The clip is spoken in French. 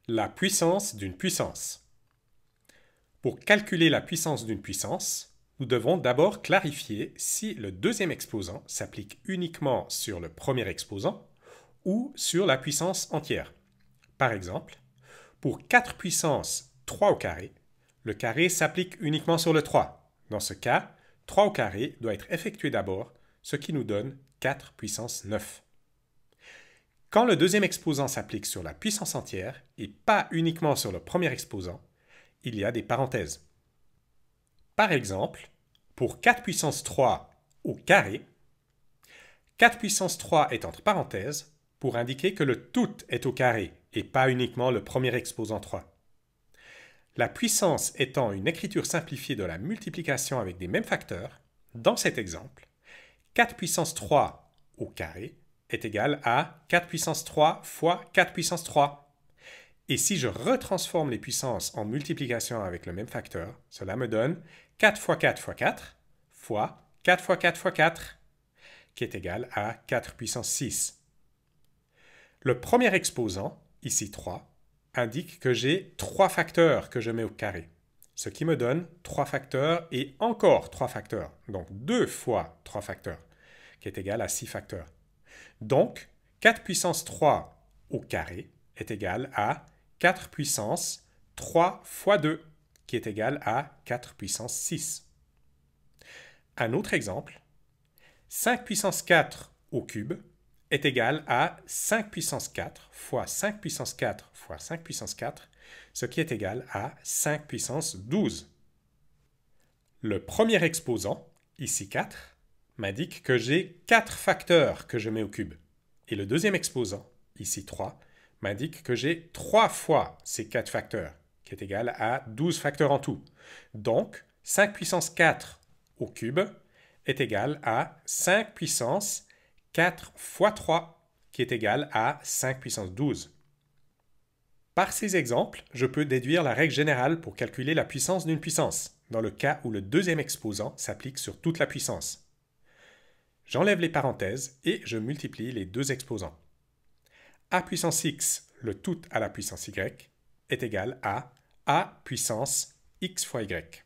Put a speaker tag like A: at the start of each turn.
A: La puissance d'une puissance. Pour calculer la puissance d'une puissance, nous devons d'abord clarifier si le deuxième exposant s'applique uniquement sur le premier exposant ou sur la puissance entière. Par exemple, pour 4 puissance 3 au carré, le carré s'applique uniquement sur le 3. Dans ce cas, 3 au carré doit être effectué d'abord, ce qui nous donne 4 puissance 9. Quand le deuxième exposant s'applique sur la puissance entière et pas uniquement sur le premier exposant, il y a des parenthèses. Par exemple, pour 4 puissance 3 au carré, 4 puissance 3 est entre parenthèses pour indiquer que le tout est au carré et pas uniquement le premier exposant 3. La puissance étant une écriture simplifiée de la multiplication avec des mêmes facteurs, dans cet exemple, 4 puissance 3 au carré est égal à 4 puissance 3 fois 4 puissance 3. Et si je retransforme les puissances en multiplication avec le même facteur, cela me donne 4 fois 4 fois 4 fois 4 fois 4 fois 4, qui est égal à 4 puissance 6. Le premier exposant, ici 3, indique que j'ai 3 facteurs que je mets au carré, ce qui me donne 3 facteurs et encore 3 facteurs, donc 2 fois 3 facteurs, qui est égal à 6 facteurs. Donc, 4 puissance 3 au carré est égal à 4 puissance 3 fois 2, qui est égal à 4 puissance 6. Un autre exemple, 5 puissance 4 au cube est égal à 5 puissance 4 fois 5 puissance 4 fois 5 puissance 4, ce qui est égal à 5 puissance 12. Le premier exposant, ici 4, m'indique que j'ai 4 facteurs que je mets au cube. Et le deuxième exposant, ici 3, m'indique que j'ai 3 fois ces 4 facteurs, qui est égal à 12 facteurs en tout. Donc, 5 puissance 4 au cube est égal à 5 puissance 4 fois 3, qui est égal à 5 puissance 12. Par ces exemples, je peux déduire la règle générale pour calculer la puissance d'une puissance, dans le cas où le deuxième exposant s'applique sur toute la puissance. J'enlève les parenthèses et je multiplie les deux exposants. A puissance x, le tout à la puissance y, est égal à A puissance x fois y.